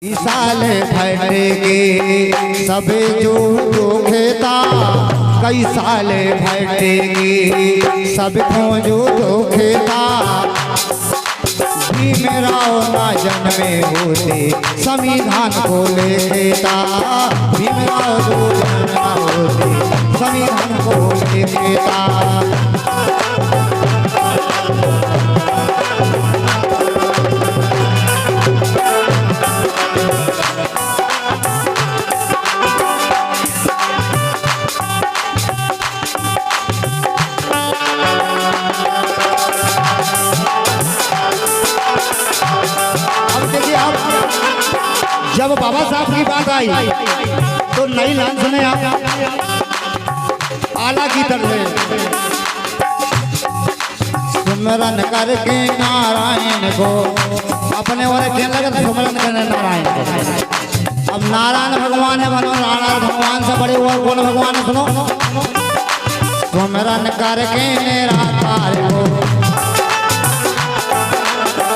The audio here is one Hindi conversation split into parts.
साल फटेगे सब जो खेता, कई साल फटेगी सबको जो खेता। भीमराव ना जन्मे होते संविधान को लेता, भीमराव जो जन्मा होते संविधान को लेता। जब बाबा साहब की बात आई तो नई लाइन सुने आप आला की तरफ सुमरन करके नारायण को अपने और कहने लगे सुमरन करने नारायण को। अब नारायण भगवान है, नारायण भगवान से बड़े और कौन भगवान है सुनो। सुमरन करके निराकार को,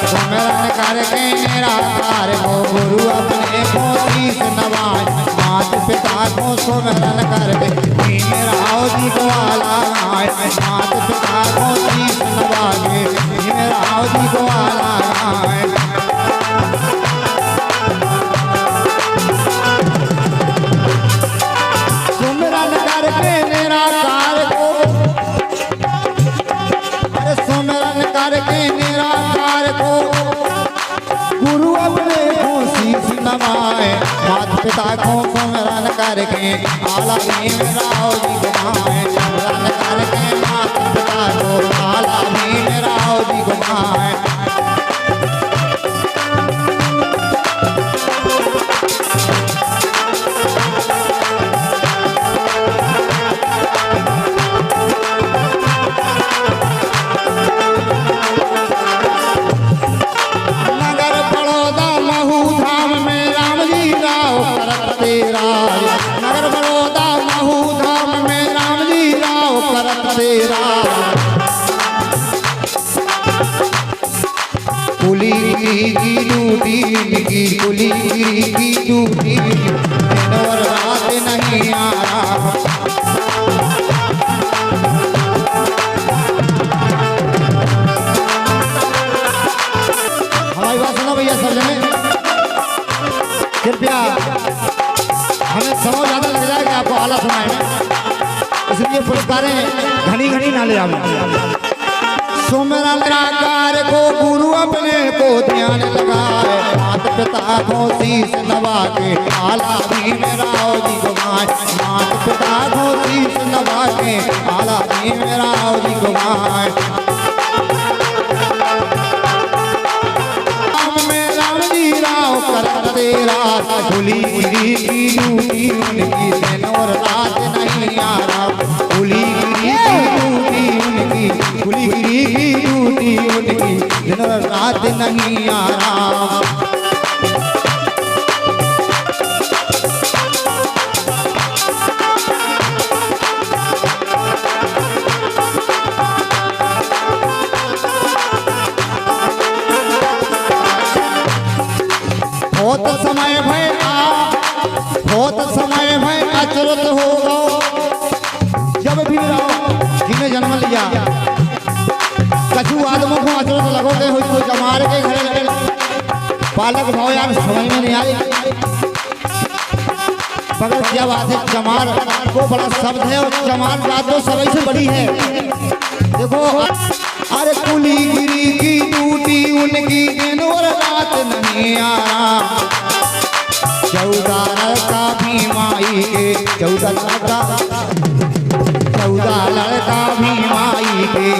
सुमरन करके निराकार को गुरु अपने को शीश नवाए। मात पिता को सुमरन करके भीमराव जी को आला आए, मात पिता को शीश नवाए भीमराव जी को आला आए। सुमरन करके निराकार को, अरे सुमरन करके निराकार को गुरु अपने को शीश नवाए। माता पिता को सुमरन करके आला भीमराव जी को माए, सुमरन करके माता पिता को आला भीमराव जी को माए। नगर बड़ौदा महू धाम में राम जी राव करत तेरा। कुली की डूटी की, कुली की डूटी और रात नहीं आ रहा। हमारी बात सुनो भैया सब जने, कृपया हमें समय ज़्यादा लग जाएगा आपको आला सुनाए, इसलिए पुरस्कारें घनी घनी ना ले आवे। सुमरन निराकार को गुरु अपने को ध्यान लगाए, माता पिता को शीश नवा के आला भीमराव जी को माए। माता पिता को शीश नवा के आला भीमराव जी को माए। राम जी राव करत तेरा, खुली गिरी की डूटी उनकी दिन और रात नहीं आ रहा। खुली गिरी की डूटी उनकी, खुली गिरी की डूटी उनकी दिन और रात नहीं आ रहा। बहुत समय भय बहुत समय भय अचरत होगा। जब भीमराव जी ने जन्म लिया कछु आदमों को अचरत लगोगे हो तो जमार के घर पालक भाव यार समझ में नहीं आई। मगर क्या बात है, जमार को बड़ा शब्द है और जमार बात तो सभी से बड़ी है। देखो अरे कुली गिरी की टूटी उनकी दिन और रात नहीं आ रहा। 14 लड़का भीमाई के, 14 लड़का भीमाई के।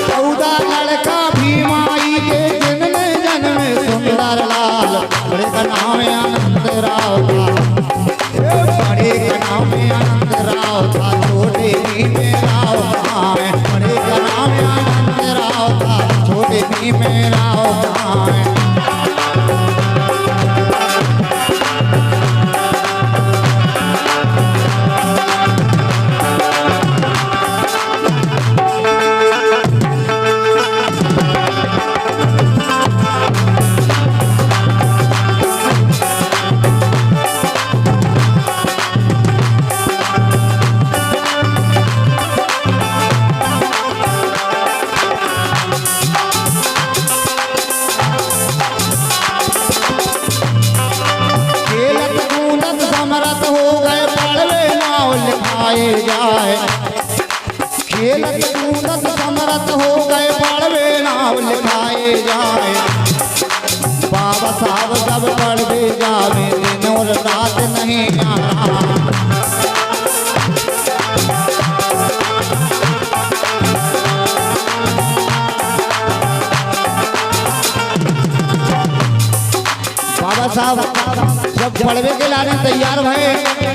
14 लड़का भीमाई के जिनने जन्म सुंदर लाल। बड़े का नाम आनंद राव था, बड़े का नाम आनंद राव था, छोटे भीमराव था। बड़े का नाम आनंद राव था, छोटे भीमराव था। साहब जब पड़वे के लाने तैयार भये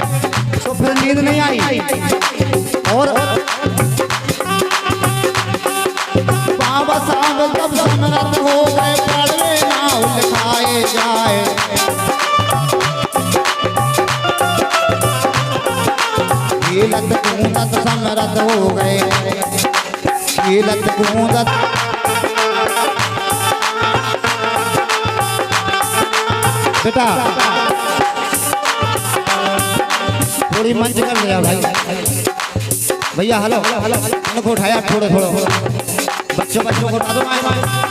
तो फिर नींद नहीं आई और बाबा साहब जब समरत हो गए पड़वे नाव लिखाए जाए कीलत कूदत समरत हो गए कीलत कूदत बेटा थोड़ी मंच कर लिया भाई भैया हेलो उनको उठाया थोड़े बच्चों को उठा दो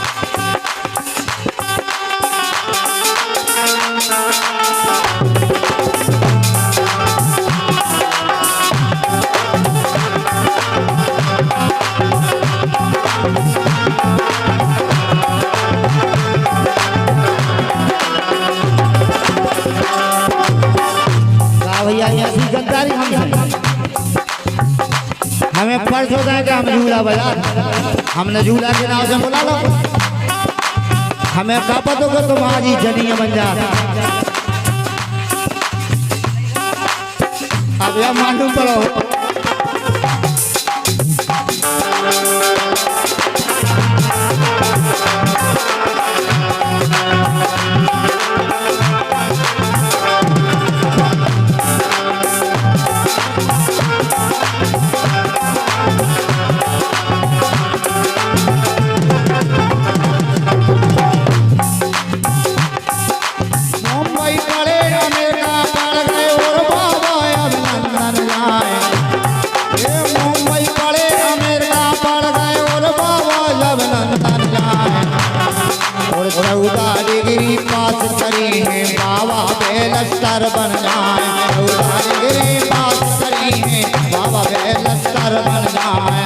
भैया ऐसी गद्दारी हमें फर्ज होता है कि हम झूला बजा हमने झूला के नाम से बुला लो हमें क्या पता होगा तुम आज ही जनिया बन जा अब यह मालूम पड़ो डिग्री पास करी है बाबा बेलस्तर बन जाए डिग्री पास करी है बाबा बेलस्तर बन जाए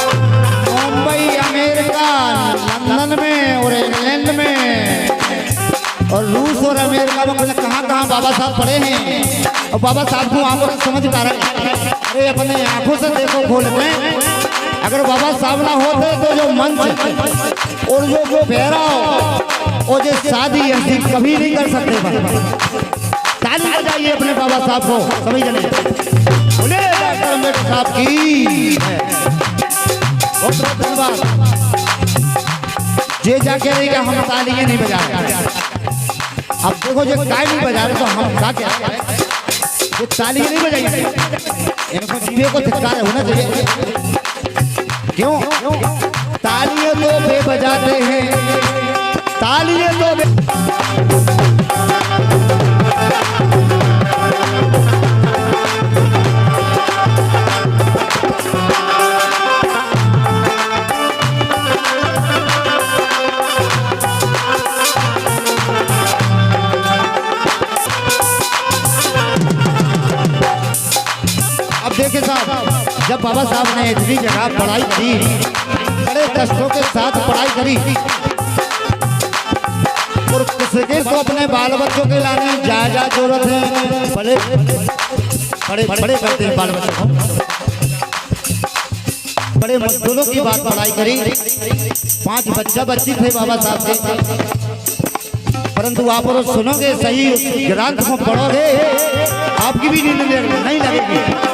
मुंबई अमेरिका लंदन में और इंग्लैंड में और रूस और अमेरिका में कहाँ कहाँ बाबा साहब पढ़े हैं और बाबा साहब को आंखों से समझ पा रहे हैं अरे अपने आंखों से देखो खोल में अगर बाबा साहब ना होते तो जो मंच और जो बहराव और जो शादी ऐसी कभी नहीं कर सकते ताली बजाइए अपने बाबा साहब को समझ जाने बोले डॉक्टर अम्बेडकर साहब की बहुत धन्यवाद जे जाके रहेगा हम तालियां नहीं बजा रहे अब देखो जो काय नहीं बजा रहे तो हम क्या क्या ये ताली नहीं बजाएंगे इनको जीवे को धिक्कार होना चाहिए क्यों तालियां तो बे बजाते हैं तालियां तो बे देखिए साहब जब बाबा साहब ने इतनी जगह पढ़ाई करी बड़े कष्टों के साथ पढ़ाई करी और किसके तो अपने बाल बच्चों के लाने ज्यादा जरूरत है बड़े बड़े बड़े करते हैं बाल बच्चों को बड़े मजदूरों की बात पढ़ाई करी 5 बच्चा बच्ची थे बाबा साहब के परंतु आप और सुनोगे सही ग्रंथ को पढ़ोगे आपकी भी नींद नहीं लगेगी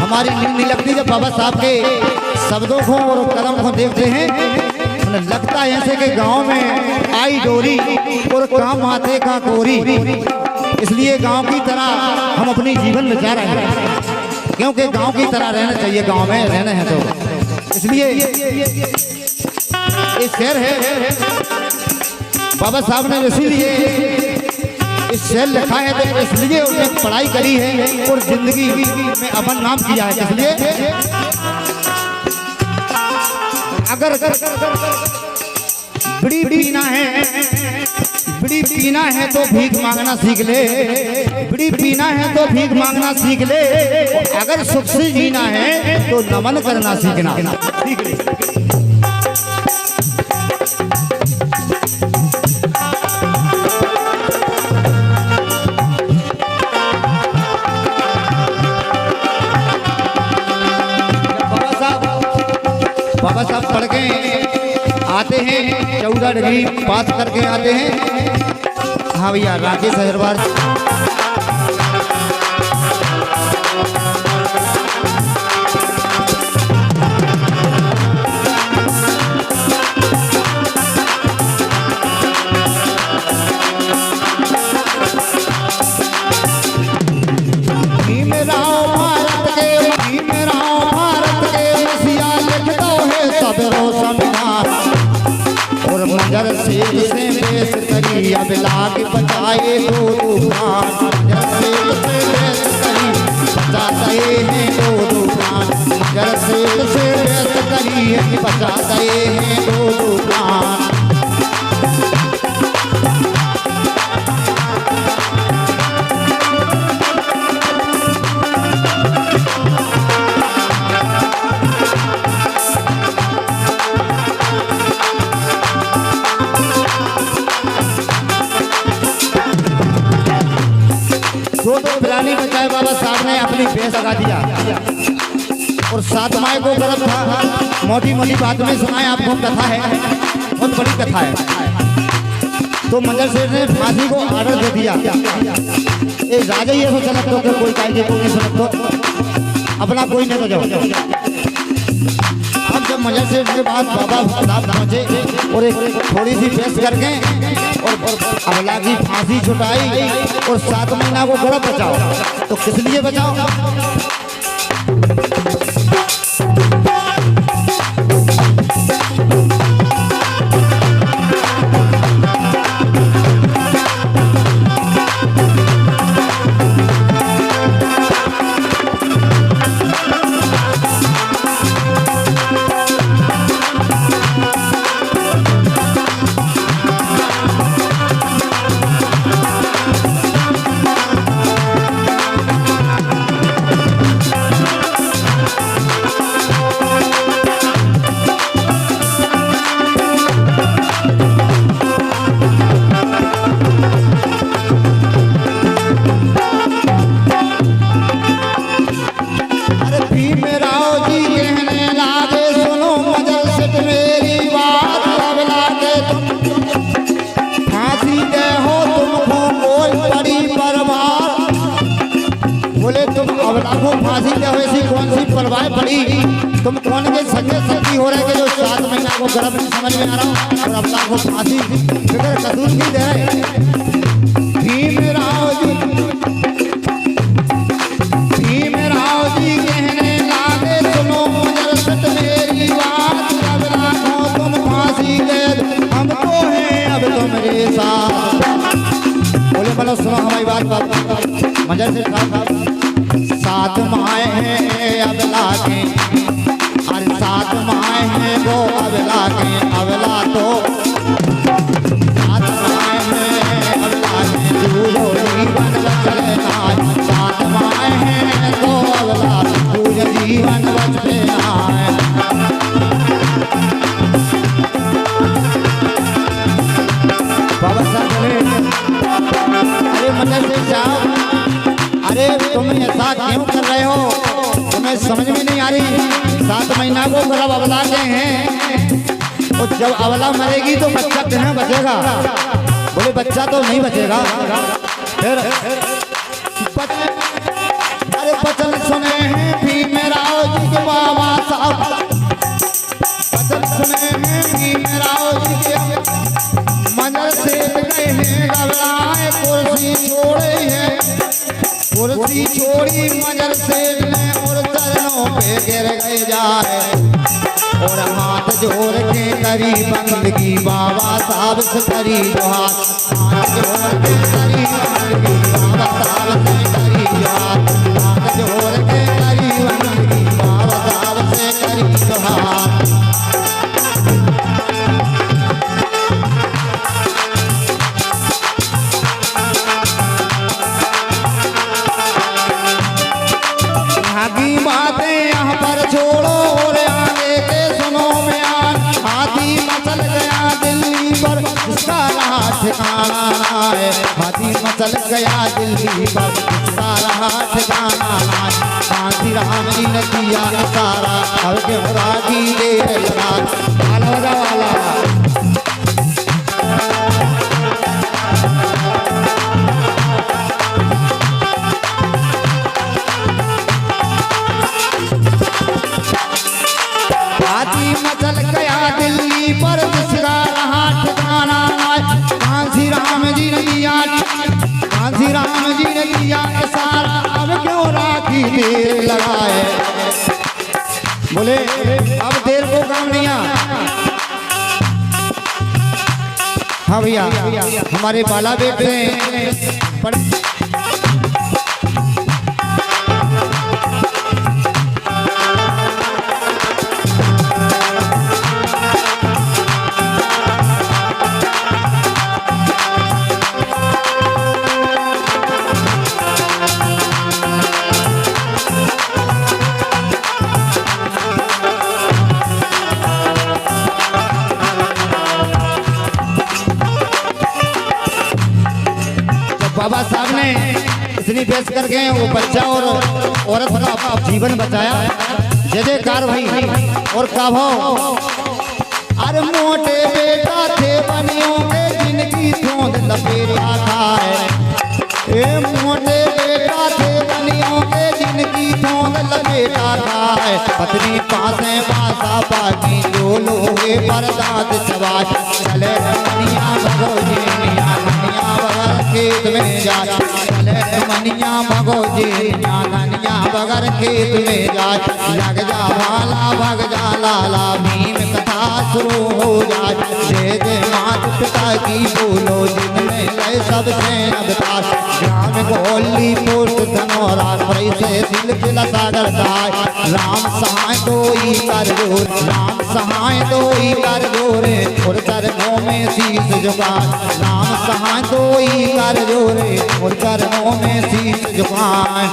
हमारी नींद नहीं लगती जब बाबा साहब के शब्दों को और कलम को देखते हैं उन्हें लगता है ऐसे कि गांव में आई डोरी और काम आते का कोरी इसलिए गांव की तरह हम अपनी जीवन बचा रहे हैं क्योंकि गांव की तरह रहना चाहिए गांव में रहना है तो इसलिए ये शेर है बाबा साहब ने इसीलिए इस शेर लिखा है तो इसलिए उसने पढ़ाई करी है और जिंदगी में अपन नाम किया है इसलिए अगर बीड़ी पीना है तो भीख मांगना सीख ले बीड़ी पीना है तो भीख मांगना सीख ले अगर सुख से जीना है तो नमन करना सीखना सीख ले 14 डिग्री पास करके आते हैं। हाँ भैया राकेश अग्रवाल। मंजर से बेस करी अब लाग बचाए दो तूफान। मंजर से बेस करी बचाते हैं दो तूफान। मंजर से बेस करी बचाते हैं दो तूफान। पिलानी बचाए बाबा साहब ने अपनी भैंस लगा दिया और 7 माह को गर्भ था। मोटी मोटी बात में सुनाए आपको कथा है, बहुत बड़ी कथा है। तो मंजर सेठ ने फांसी को ऑर्डर दे दिया। ए राजा ये तो चलत तो कोई कायदे को नहीं सुनत तो अपना कोई नहीं तो जाओ। अब जब मंजर सेठ के बाद बाबा साहब पहुंचे और एक थोड़ी सी भैंस करके और अबला की फांसी छुटाई और 7 महीना को गर्भ बचाओ। तो किस लिए बचाओ? फांसी क्या ऐसी कौन सी परवाह पड़ी? तुम कौन के सगे सखी हो रहे के जो 7 महीना को गर्भ नहीं समझ में आ रहा हूँ और अब तक को फांसी फिक्र कसूर की दे भीम राव जी कहने लागे सुनो मंजर सेठ मेरी बात। अब लाखों तुम फांसी गए हम तो हैं अब तुम्हारे साथ। बोले बोलो सुनो हमारी बात मंजर सेठ साहब। 7 माह हैं अब लागे अरे 7 माह हैं वो अब लागे अबला तो 7 माह हैं अब लागे दूरो जीवन बचले आए। 7 माह हैं तो अबला दूर जीवन बचले आए। बाबा साहब बोले अरे मंजर सेठ साहब अरे तुम ऐसा क्यों कर रहे हो? तुम्हें समझ में नहीं आ रही। 7 महीना को गर्भ अबला के हैं और जब अबला मरेगी तो बच्चा कहाँ बचेगा? बोले बच्चा तो नहीं बचेगा। फिर अरे वचन सुने हैं भीम राव जी के बाबा साहब। वचन सुने हैं भीम राव जी के मंजर सेठ गए हैं घबराए कुर्सी छोड़े हैं। कुर्सी छोड़ी मंजर सेठ ने और चरणों पे गिर गए जाए और हाथ जोड़ के करी बंदगी बाबा साहब से करी हाथ जोड़ के करी बंदगी बाबा साहब से करी हाथ जोड़ के करी बंदगी बाबा साहब से करी हाथ। बातें यहाँ पर छोड़ो और आगे के सुनो बयान। हाथी मचल गया दिल्ली पर इसका रहा ठिकाना है। हाथी मचल गया दिल्ली पर इसका रहा ठिकाना है। शांति राम जी ने किया इशारा अब के रागी दे वाला की देर लगाए। बोले अब देर को काम नहीं आ। हाँ भैया हमारे बाला बेटे बाबा साहब ने इतनी पेश करके वो बच्चा और औरत का जीवन बचाया। जय जयकार भाई। और का भाव, अरे मोटे बेटा थे बनियों के जिनकी सोंद लपेटा खाए। ए मोटे बेटा थे बनियों के जिनकी सोंद लपेटा खाए। पत्नी पासे पासा पाकी जो लोहे पर दांत चबाए। चले मनिया भगोजी धनिया बगर खेत में जाए। चले मनिया भगोजी धनिया बगर खेत में जाए। लग जा भाला भग जा लाला भीम कथा शुरू हो जाए। जय जय मात पिता की बोलो जिनमें लय सबसे अवतार। ग्राम गोली पोस्ट धनौरा से दिल दिल सागर दाय। राम सहाय दोई कर जोर, राम सहाय दोई कर जोरे और चरणों में शीश झुकाए। राम सहाय दोई कर जोरे और चरणों में शीश झुकाए।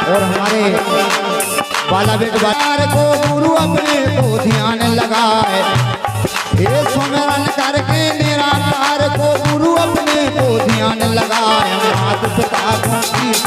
और हमारे बाला बेट बाजार को गुरु अपने को ध्यान लगाए। ये सुमिरन करके निराकार को गुरु अपने को ध्यान लगाए। मात पिता को शीश